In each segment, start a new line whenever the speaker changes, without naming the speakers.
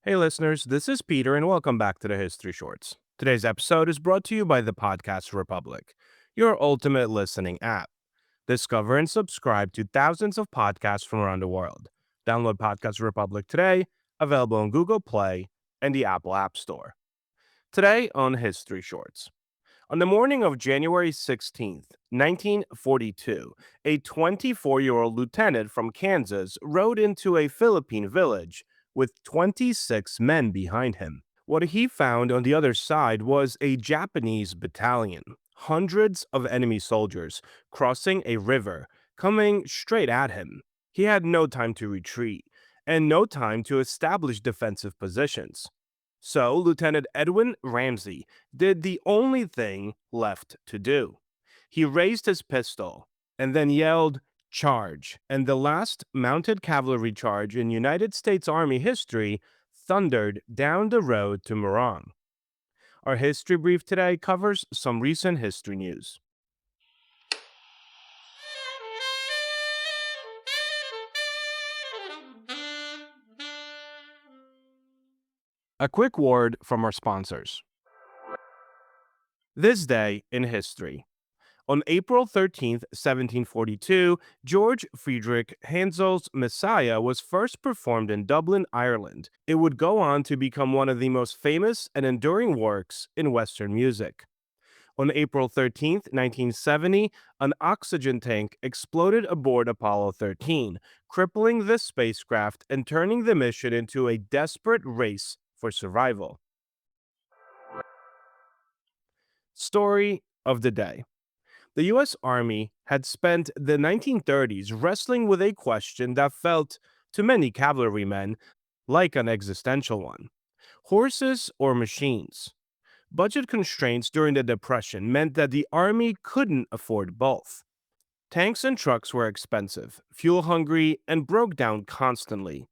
Hey listeners, this is Peter and welcome back to the History Shorts. Today's episode is brought to you by the Podcast Republic, your ultimate listening app. Discover and subscribe to thousands of podcasts from around the world. Download Podcast Republic today, available on Google Play and the Apple App Store. Today on History Shorts. On the morning of January 16th, 1942, a 24-year-old lieutenant from Kansas rode into a Philippine village with 26 men behind him. What he found on the other side was a Japanese battalion, hundreds of enemy soldiers crossing a river, coming straight at him. He had no time to retreat and no time to establish defensive positions. So, Lieutenant Edwin Ramsey did the only thing left to do. He raised his pistol and then yelled, "Charge!" And the last mounted cavalry charge in United States Army history thundered down the road to Morong. Our history brief today covers some recent history news. A quick word from our sponsors. This day in history. On April 13th, 1742, George Friedrich Handel's Messiah was first performed in Dublin, Ireland. It would go on to become one of the most famous and enduring works in Western music. On April 13th, 1970, an oxygen tank exploded aboard Apollo 13, crippling the spacecraft and turning the mission into a desperate race for survival. Story of the day. The U.S. Army had spent the 1930s wrestling with a question that felt, to many cavalrymen, like an existential one: horses or machines? Budget constraints during the Depression meant that the Army couldn't afford both. Tanks and trucks were expensive, fuel hungry, and broke down constantly.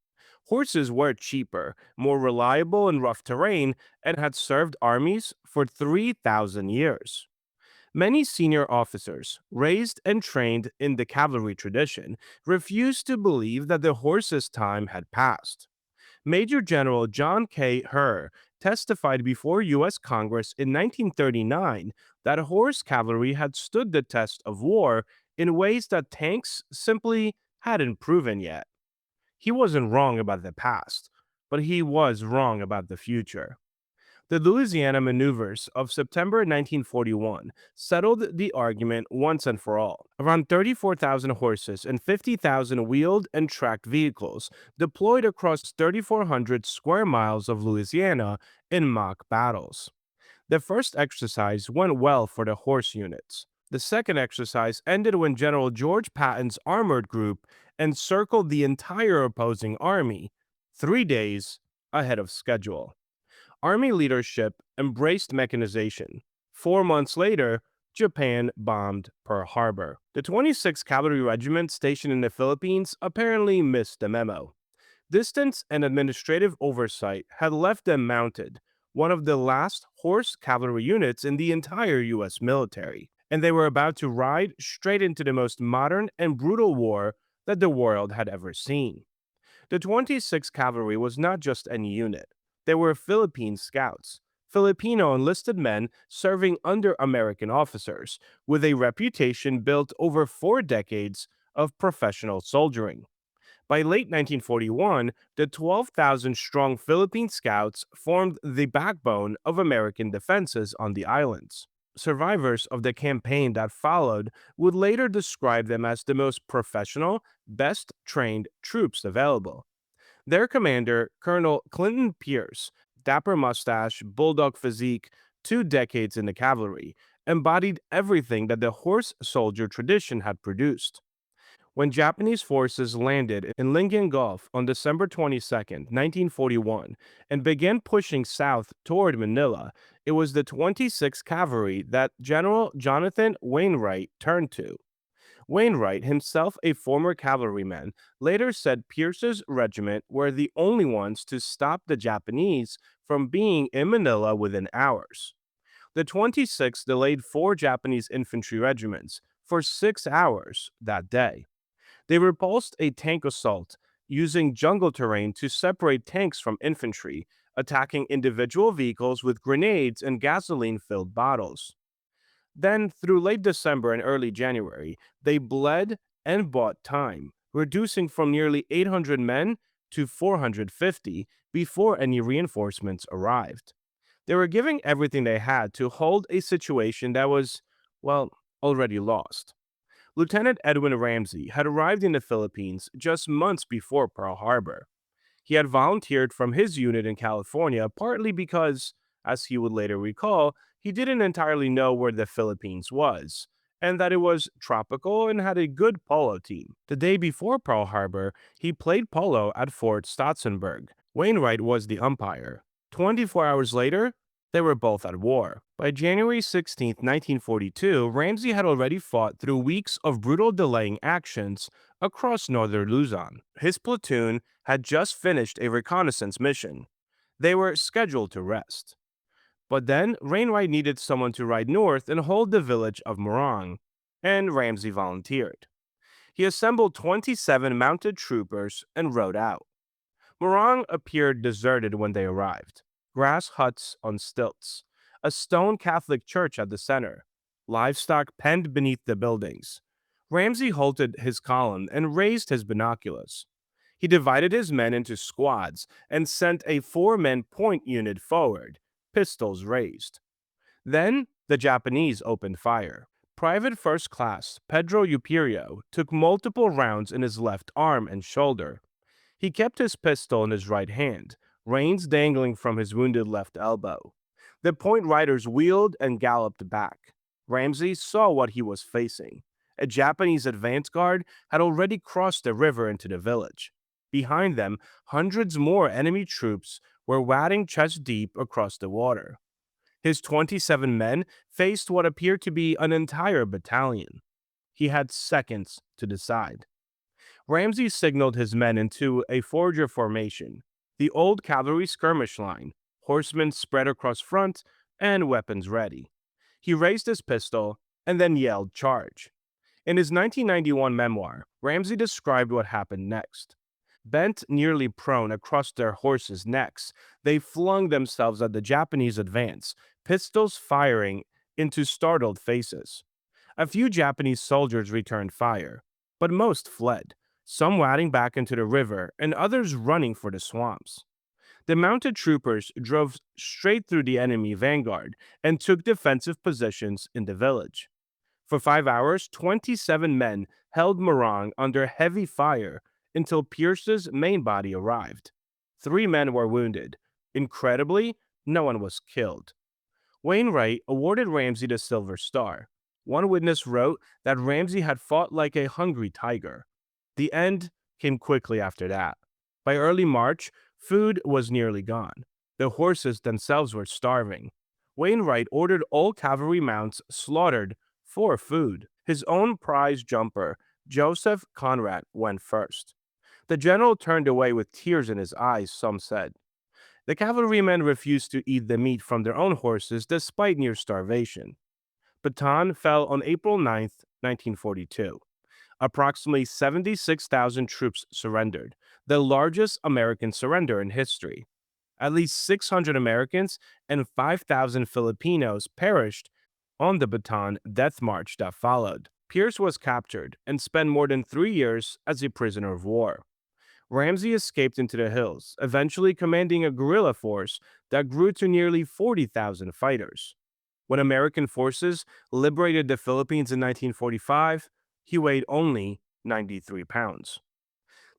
Horses were cheaper, more reliable in rough terrain, and had served armies for 3,000 years. Many senior officers, raised and trained in the cavalry tradition, refused to believe that the horse's time had passed. Major General John K. Herr testified before U.S. Congress in 1939 that horse cavalry had stood the test of war in ways that tanks simply hadn't proven yet. He wasn't wrong about the past, but he was wrong about the future. The Louisiana maneuvers of September 1941 settled the argument once and for all. Around 34,000 horses and 50,000 wheeled and tracked vehicles deployed across 3,400 square miles of Louisiana in mock battles. The first exercise went well for the horse units. The second exercise ended when General George Patton's armored group encircled the entire opposing army, 3 days ahead of schedule. Army leadership embraced mechanization. 4 months later, Japan bombed Pearl Harbor. The 26th Cavalry Regiment stationed in the Philippines apparently missed the memo. Distance and administrative oversight had left them mounted, one of the last horse cavalry units in the entire U.S. military, and they were about to ride straight into the most modern and brutal war that the world had ever seen. The 26th Cavalry was not just any unit. They were Philippine scouts, Filipino enlisted men serving under American officers, with a reputation built over 4 decades of professional soldiering. By late 1941, the 12,000 strong Philippine scouts formed the backbone of American defenses on the islands. Survivors of the campaign that followed would later describe them as the most professional, best trained troops available. Their commander, Colonel Clinton Pierce, dapper mustache, bulldog physique, 2 decades in the cavalry, embodied everything that the horse soldier tradition had produced. When Japanese forces landed in Lincoln Gulf on December 22nd, 1941, and began pushing south toward Manila, it was the 26th Cavalry that General Jonathan Wainwright turned to. Wainwright, himself a former cavalryman, later said Pierce's regiment were the only ones to stop the Japanese from being in Manila within hours. The 26th delayed 4 Japanese infantry regiments for 6 hours that day. They repulsed a tank assault, using jungle terrain to separate tanks from infantry, attacking individual vehicles with grenades and gasoline filled bottles. Then, through late December and early January, they bled and bought time, reducing from nearly 800 men to 450 before any reinforcements arrived. They were giving everything they had to hold a situation that was, well, already lost. Lieutenant Edwin Ramsey had arrived in the Philippines just months before Pearl Harbor. He had volunteered from his unit in California partly because, as he would later recall, he didn't entirely know where the Philippines was, and that it was tropical and had a good polo team. The day before Pearl Harbor, he played polo at Fort Stotzenberg. Wainwright was the umpire. 24 hours later, they were both at war. By January 16, 1942, Ramsey had already fought through weeks of brutal delaying actions across northern Luzon. His platoon had just finished a reconnaissance mission. They were scheduled to rest. But then, Wainwright needed someone to ride north and hold the village of Morong, and Ramsey volunteered. He assembled 27 mounted troopers and rode out. Morong appeared deserted when they arrived. Grass huts on stilts, a stone Catholic church at the center, livestock penned beneath the buildings. Ramsey halted his column and raised his binoculars. He divided his men into squads and sent a four-man point unit forward, pistols raised. Then the Japanese opened fire. Private First Class Pedro Upirio took multiple rounds in his left arm and shoulder. He kept his pistol in his right hand, reins dangling from his wounded left elbow. The point riders wheeled and galloped back. Ramsey saw what he was facing. A Japanese advance guard had already crossed the river into the village. Behind them, hundreds more enemy troops were wading chest deep across the water. His 27 men faced what appeared to be an entire battalion. He had seconds to decide. Ramsey signaled his men into a forager formation, the old cavalry skirmish line, horsemen spread across front and weapons ready. He raised his pistol and then yelled, "Charge." In his 1991 memoir, Ramsey described what happened next. Bent nearly prone across their horses' necks, they flung themselves at the Japanese advance, pistols firing into startled faces. A few Japanese soldiers returned fire, but most fled, some wading back into the river and others running for the swamps. The mounted troopers drove straight through the enemy vanguard and took defensive positions in the village. For 5 hours, 27 men held Morong under heavy fire until Pierce's main body arrived. 3 men were wounded. Incredibly, no one was killed. Wainwright awarded Ramsey the Silver Star. One witness wrote that Ramsey had fought like a hungry tiger. The end came quickly after that. By early March, food was nearly gone. The horses themselves were starving. Wainwright ordered all cavalry mounts slaughtered for food. His own prize jumper, Joseph Conrad, went first. The general turned away with tears in his eyes, some said. The cavalrymen refused to eat the meat from their own horses despite near starvation. Bataan fell on April 9, 1942. Approximately 76,000 troops surrendered, the largest American surrender in history. At least 600 Americans and 5,000 Filipinos perished on the Bataan death march that followed. Pierce was captured and spent more than 3 years as a prisoner of war. Ramsey escaped into the hills, eventually commanding a guerrilla force that grew to nearly 40,000 fighters. When American forces liberated the Philippines in 1945, he weighed only 93 pounds.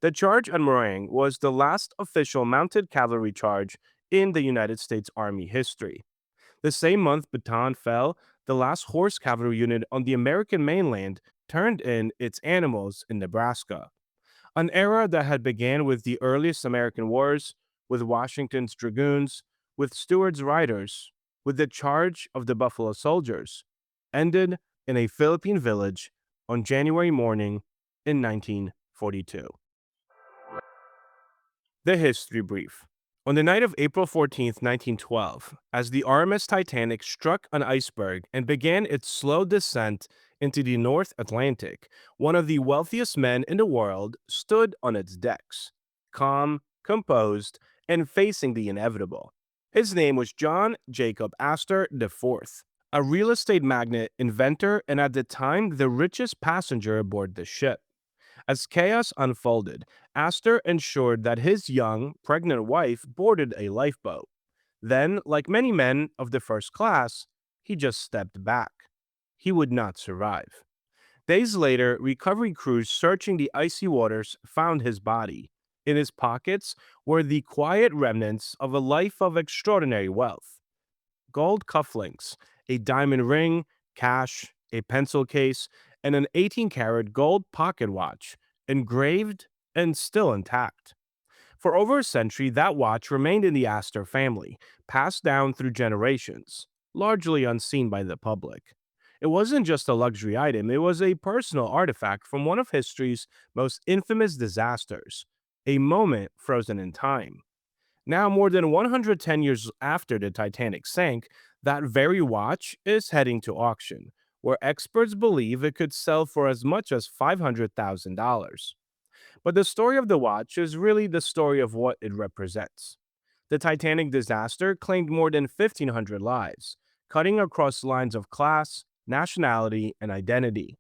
The charge at Morong was the last official mounted cavalry charge in the United States Army history. The same month Bataan fell, the last horse cavalry unit on the American mainland turned in its animals in Nebraska. An era that had began with the earliest American wars, with Washington's dragoons, with Stuart's riders, with the charge of the Buffalo Soldiers, ended in a Philippine village on January morning in 1942. The History Brief. On the night of April 14, 1912, as the RMS Titanic struck an iceberg and began its slow descent into the North Atlantic, one of the wealthiest men in the world stood on its decks. calm, composed, and facing the inevitable. His name was John Jacob Astor IV, a real estate magnate, inventor, and at the time the richest passenger aboard the ship. As chaos unfolded, Astor ensured that his young, pregnant wife boarded a lifeboat. Then, like many men of the first class, he just stepped back. He would not survive. Days later, recovery crews searching the icy waters found his body. In his pockets were the quiet remnants of a life of extraordinary wealth: gold cufflinks, a diamond ring, cash, a pencil case, and an 18-karat gold pocket watch, engraved and still intact. For over a century, that watch remained in the Astor family, passed down through generations, largely unseen by the public. It wasn't just a luxury item, it was a personal artifact from one of history's most infamous disasters, a moment frozen in time. Now, more than 110 years after the Titanic sank, that very watch is heading to auction, where experts believe it could sell for as much as $500,000. But the story of the watch is really the story of what it represents. The Titanic disaster claimed more than 1,500 lives, cutting across lines of class, nationality, and identity.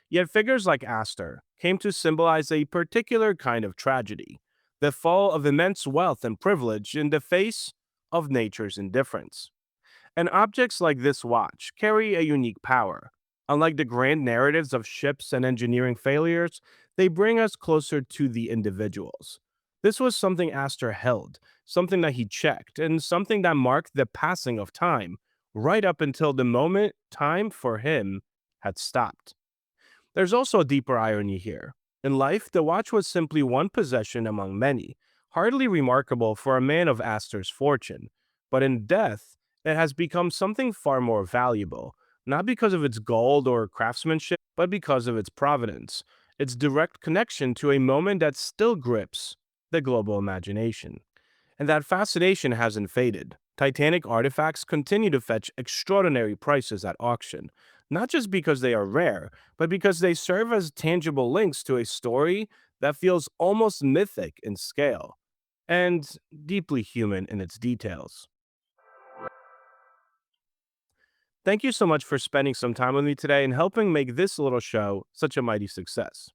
Yet figures like Astor came to symbolize a particular kind of tragedy: the fall of immense wealth and privilege in the face of nature's indifference. And objects like this watch carry a unique power. Unlike the grand narratives of ships and engineering failures, they bring us closer to the individuals. This was something Astor held, something that he checked, and something that marked the passing of time, right up until the moment time for him had stopped. There's also a deeper irony here. In life, the watch was simply one possession among many, hardly remarkable for a man of Astor's fortune. But in death, it has become something far more valuable, not because of its gold or craftsmanship, but because of its provenance, its direct connection to a moment that still grips the global imagination. And that fascination hasn't faded. Titanic artifacts continue to fetch extraordinary prices at auction, not just because they are rare, but because they serve as tangible links to a story that feels almost mythic in scale and deeply human in its details. Thank you so much for spending some time with me today and helping make this little show such a mighty success.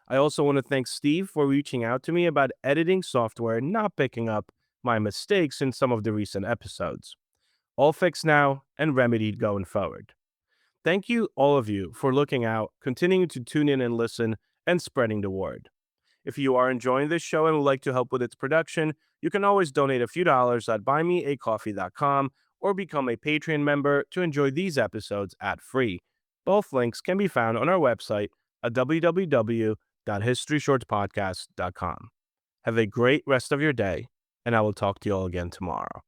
I also want to thank Steve for reaching out to me about editing software not picking up my mistakes in some of the recent episodes. All fixed now and remedied going forward. Thank you, all of you, for looking out, continuing to tune in and listen, and spreading the word. If you are enjoying this show and would like to help with its production, you can always donate a few dollars at buymeacoffee.com or become a Patreon member to enjoy these episodes ad free. Both links can be found on our website at www.historyshortspodcast.com. Have a great rest of your day, and I will talk to you all again tomorrow.